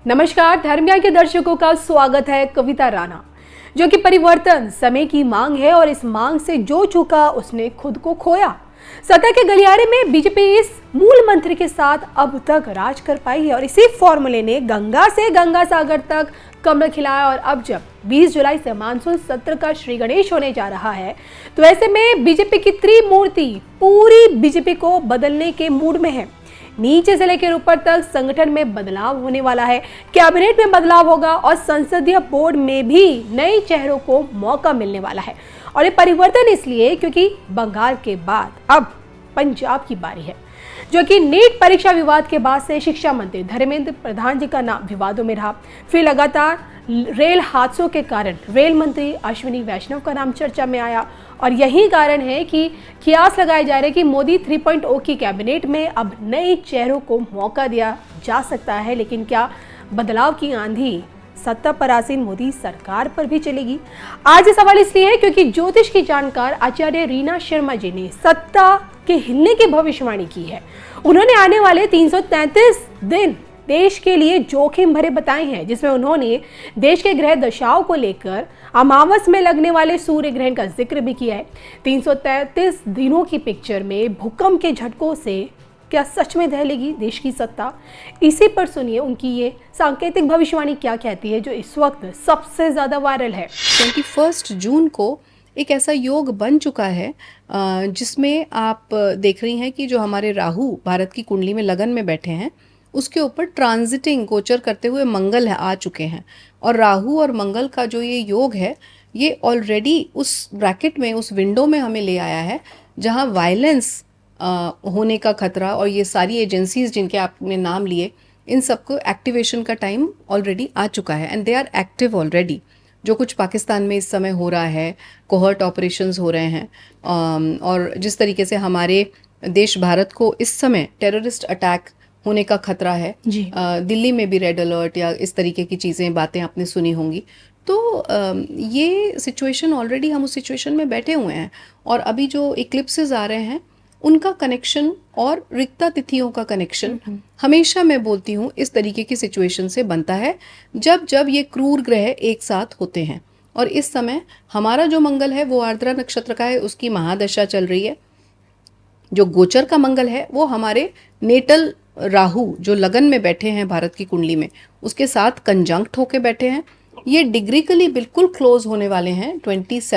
नमस्कार, धर्मज्ञान के दर्शकों का स्वागत है। कविता राणा, जो कि परिवर्तन समय की मांग है और इस मांग से जो चूका उसने खुद को खोया। सत्ता के गलियारे में बीजेपी इस मूल मंत्र के साथ अब तक राज कर पाई है और इसी फॉर्मूले ने गंगा से गंगा सागर तक कमल खिलाया। और अब जब 20 जुलाई से मानसून सत्र का श्री गणेश होने जा रहा है, तो ऐसे में बीजेपी की त्रिमूर्ति पूरी बीजेपी को बदलने के मूड में है। नीचे से लेकर ऊपर तक संगठन में बदलाव होने वाला है, कैबिनेट में बदलाव होगा और संसदीय बोर्ड में भी नए चेहरों को मौका मिलने वाला है। और ये परिवर्तन इसलिए क्योंकि बंगाल के बाद अब पंजाब की बारी है, जो कि नीट परीक्षा विवाद के बाद से शिक्षा मंत्री धर्मेंद्र प्रधान जी का नाम विवादों में रहा। फिर लगातार रेल हादसों के कारण रेल मंत्री अश्विनी वैष्णव का नाम चर्चा में आया और यही कारण है कि कियास लगाए जा रहे हैं कि मोदी 3.0 की कैबिनेट में अब नए चेहरों को मौका दिया जा सकता है। लेकिन क्या बदलाव की आंधी सत्ता पर आसीन मोदी सरकार पर भी चलेगी? आज ये सवाल इसलिए है क्योंकि ज्योतिष की जानकार आचार्य रीना शर्मा जी ने सत्ता के हिलने की भविष्यवाणी की है। उन्होंने आने वाले 333 दिन देश के लिए जोखिम भरे बताए हैं, जिसमें उन्होंने देश के ग्रह दशाओं को लेकर अमावस में लगने वाले सूर्य ग्रहण का जिक्र भी किया है। 333 दिनों की पिक्चर में भूकंप के झटकों से क्या सच में दहलेगी देश की सत्ता? इसी पर सुनिए उनकी ये सांकेतिक भविष्यवाणी क्या कहती है, जो इस वक्त सबसे ज्यादा वायरल है। 21 जून को एक ऐसा योग बन चुका है जिसमें आप देख रही हैं कि जो हमारे राहु भारत की कुंडली में लगन में बैठे हैं, उसके ऊपर ट्रांजिटिंग गोचर करते हुए मंगल है आ चुके हैं। और राहु और मंगल का जो ये योग है, ये ऑलरेडी उस ब्रैकेट में, उस विंडो में हमें ले आया है जहां वायलेंस होने का खतरा और ये सारी एजेंसीज जिनके आपने नाम लिए, इन सबको एक्टिवेशन का टाइम ऑलरेडी आ चुका है and they are active already. जो कुछ पाकिस्तान में इस समय हो रहा है, कोहर्ट ऑपरेशंस हो रहे हैं, और जिस तरीके से हमारे देश भारत को इस समय टेररिस्ट अटैक होने का खतरा है, दिल्ली में भी रेड अलर्ट या इस तरीके की चीज़ें, बातें आपने सुनी होंगी। तो ये सिचुएशन ऑलरेडी, हम उस सिचुएशन में बैठे हुए हैं। और अभी जो इक्लिप्सेस आ रहे हैं उनका कनेक्शन और रिक्ता तिथियों का कनेक्शन हमेशा, मैं बोलती हूँ, इस तरीके की सिचुएशन से बनता है जब जब ये क्रूर ग्रह एक साथ होते हैं। और इस समय हमारा जो मंगल है वो आर्द्रा नक्षत्र का है, उसकी महादशा चल रही है। जो गोचर का मंगल है वो हमारे नेटल राहु जो लगन में बैठे हैं भारत की कुंडली में, उसके साथ कंजंक्ट होके बैठे हैं। ये डिग्रिकली बिल्कुल क्लोज होने वाले हैं 19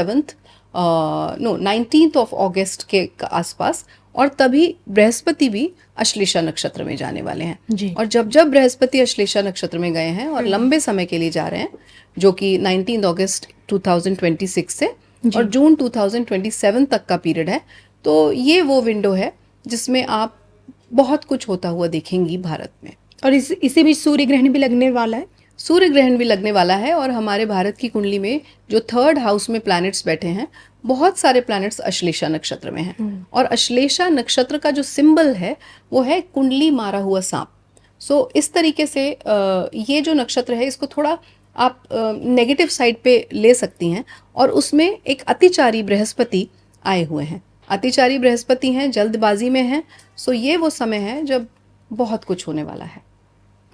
अगस्त के आसपास। और तभी बृहस्पति भी अश्लेषा नक्षत्र में जाने वाले हैं जी। और जब जब बृहस्पति अश्लेषा नक्षत्र में गए हैं और लंबे समय के लिए जा रहे हैं, जो कि 19 अगस्त 2026 से और जून 2027 तक का पीरियड है, तो ये वो विंडो है जिसमें आप बहुत कुछ होता हुआ देखेंगी भारत में। और इसी बीच सूर्य ग्रहण भी लगने वाला है। सूर्य ग्रहण भी लगने वाला है और हमारे भारत की कुंडली में जो 3rd हाउस में प्लैनेट्स बैठे हैं, बहुत सारे प्लैनेट्स अश्लेषा नक्षत्र में हैं। और अश्लेषा नक्षत्र का जो सिंबल है वो है कुंडली मारा हुआ सांप। सो इस तरीके से ये जो नक्षत्र है, इसको थोड़ा आप नेगेटिव साइड पे ले सकती हैं। और उसमें एक अतिचारी बृहस्पति आए हुए हैं, अतिचारी बृहस्पति हैं, जल्दबाजी में हैं। सो ये वो समय है जब बहुत कुछ होने वाला है,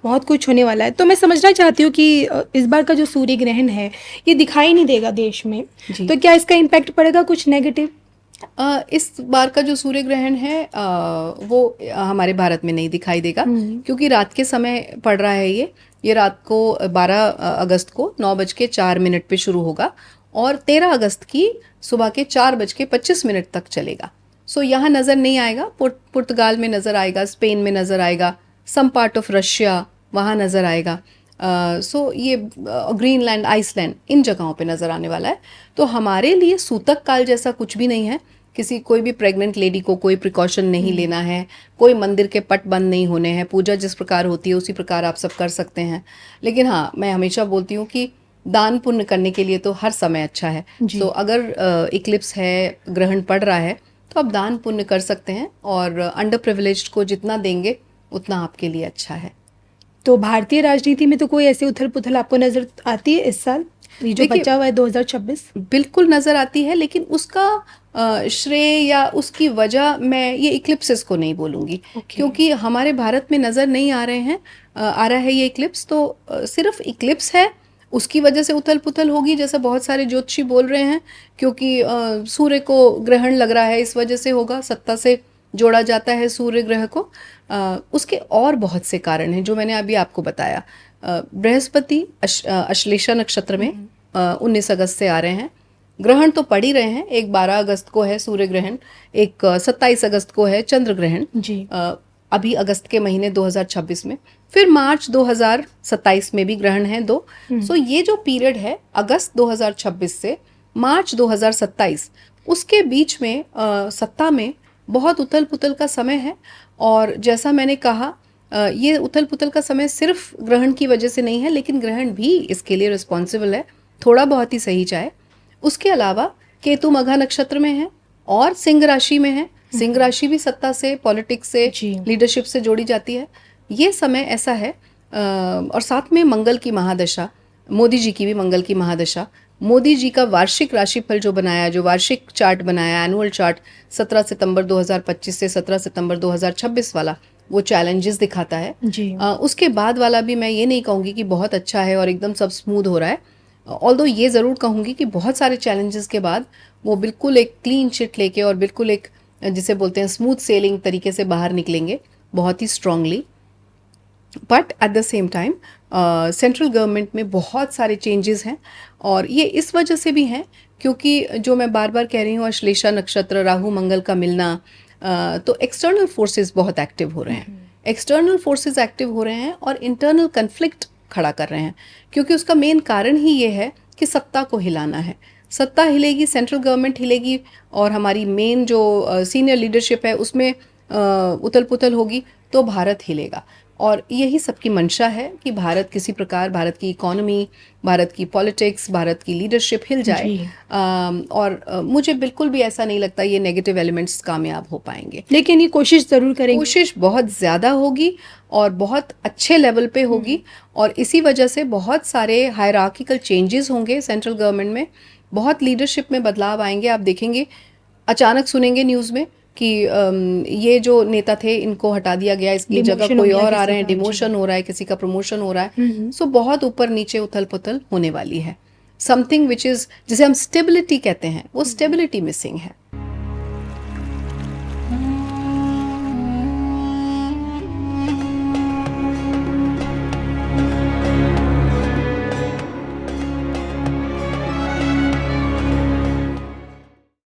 बहुत कुछ होने वाला है। तो मैं समझना चाहती हूँ कि इस बार का जो सूर्य ग्रहण है ये दिखाई नहीं देगा देश में, तो क्या इसका इम्पैक्ट पड़ेगा कुछ नेगेटिव? इस बार का जो सूर्य ग्रहण है वो हमारे भारत में नहीं दिखाई देगा, क्योंकि रात के समय पड़ रहा है। ये रात को 12 अगस्त को 9:04 पे शुरू होगा और 13 अगस्त की सुबह के 4:25 तक चलेगा। सो यहाँ नज़र नहीं आएगा, पुर्तगाल में नज़र आएगा, स्पेन में नज़र आएगा, सम पार्ट ऑफ रशिया वहाँ नज़र आएगा। सो ये ग्रीनलैंड, आइसलैंड, इन जगहों पे नज़र आने वाला है। तो हमारे लिए सूतक काल जैसा कुछ भी नहीं है। कोई भी प्रेग्नेंट लेडी को कोई प्रिकॉशन नहीं लेना है, कोई मंदिर के पट बंद नहीं होने हैं, पूजा जिस प्रकार होती है उसी प्रकार आप सब कर सकते हैं। लेकिन हाँ, मैं हमेशा बोलती हूँ कि दान पुण्य करने के लिए तो हर समय अच्छा है। तो अगर इक्लिप्स है, ग्रहण पड़ रहा है, तो आप दान पुण्य कर सकते हैं और अंडर प्रिविलेज्ड को जितना देंगे उतना आपके लिए अच्छा है। तो भारतीय राजनीति में तो कोई ऐसी उथल पुथल आपको नजर आती है इस साल? जो बचा हुआ है 2026? बिल्कुल नजर आती है, लेकिन उसका श्रेय या उसकी वजह मैं ये इक्लिप्सेस को नहीं बोलूंगी, क्योंकि हमारे भारत में नजर नहीं आ रहे हैं आ रहा है ये इक्लिप्स, तो सिर्फ इक्लिप्स है उसकी वजह से उथल पुथल होगी जैसे बहुत सारे ज्योतिषी बोल रहे हैं, क्योंकि सूर्य को ग्रहण लग रहा है इस वजह से होगा, सत्ता से जोड़ा जाता है सूर्य ग्रह को। उसके और बहुत से कारण हैं जो मैंने अभी आपको बताया। बृहस्पति अश्लेषा नक्षत्र में 19 अगस्त से आ रहे हैं। ग्रहण तो पड़ ही रहे हैं, एक 12 अगस्त को है सूर्य ग्रहण, एक 27 अगस्त को है चंद्र ग्रहण जी। अभी अगस्त के महीने 2026 में। फिर मार्च 2027 में भी ग्रहण है 2। सो ये जो पीरियड है अगस्त 2026 से मार्च 2027, उसके बीच में सत्ता में बहुत उथल पुथल का समय है। और जैसा मैंने कहा ये उथल पुथल का समय सिर्फ ग्रहण की वजह से नहीं है, लेकिन ग्रहण भी इसके लिए रिस्पॉन्सिबल है, थोड़ा बहुत ही सही चाहे। उसके अलावा केतु मघा नक्षत्र में है और सिंह राशि में है। सिंह राशि भी सत्ता से, पॉलिटिक्स से, लीडरशिप से जोड़ी जाती है। ये समय ऐसा है और साथ में मंगल की महादशा, मोदी जी की भी मंगल की महादशा। मोदी जी का वार्षिक राशिफल जो बनाया, जो वार्षिक चार्ट बनाया, एनुअल चार्ट 17 सितंबर 2025 से 17 सितंबर 2026 वाला, वो चैलेंजेस दिखाता है जी। उसके बाद वाला भी मैं ये नहीं कहूँगी कि बहुत अच्छा है और एकदम सब स्मूथ हो रहा है। ऑल्दो ये ज़रूर कहूँगी कि बहुत सारे चैलेंजेस के बाद वो बिल्कुल एक क्लीन चिट लेके और बिल्कुल एक जिसे बोलते हैं स्मूथ सेलिंग तरीके से बाहर निकलेंगे, बहुत ही strongly. But at the same time central government में बहुत सारे चेंजेस हैं और ये इस वजह से भी हैं क्योंकि जो मैं बार बार कह रही हूँ, अश्लेषा नक्षत्र, राहु मंगल का मिलना, तो एक्सटर्नल फोर्सेस बहुत एक्टिव हो रहे हैं। एक्सटर्नल फोर्सेस एक्टिव हो रहे हैं और इंटरनल कन्फ्लिक्ट खड़ा कर रहे हैं, क्योंकि उसका मेन कारण ही ये है कि सत्ता को हिलाना है। सत्ता हिलेगी, सेंट्रल गवर्नमेंट हिलेगी और हमारी मेन जो सीनियर लीडरशिप है उसमें उथल पुथल होगी तो भारत हिलेगा। और यही सबकी मंशा है कि भारत किसी प्रकार, भारत की इकोनॉमी, भारत की पॉलिटिक्स, भारत की लीडरशिप हिल जाए। और मुझे बिल्कुल भी ऐसा नहीं लगता ये नेगेटिव एलिमेंट्स कामयाब हो पाएंगे, लेकिन ये कोशिश ज़रूर करेंगे। कोशिश बहुत ज़्यादा होगी और बहुत अच्छे लेवल पे होगी और इसी वजह से बहुत सारे हायरार्किकल चेंजेस होंगे सेंट्रल गवर्नमेंट में, बहुत लीडरशिप में बदलाव आएंगे। आप देखेंगे, अचानक सुनेंगे न्यूज़ में कि ये जो नेता थे इनको हटा दिया गया, इसकी जगह कोई और आ रहे हैं, डिमोशन हो रहा है, किसी का प्रमोशन हो रहा है। सो बहुत ऊपर नीचे उथल पुथल होने वाली है। समथिंग विच इज, जिसे हम स्टेबिलिटी कहते हैं, वो स्टेबिलिटी मिसिंग है।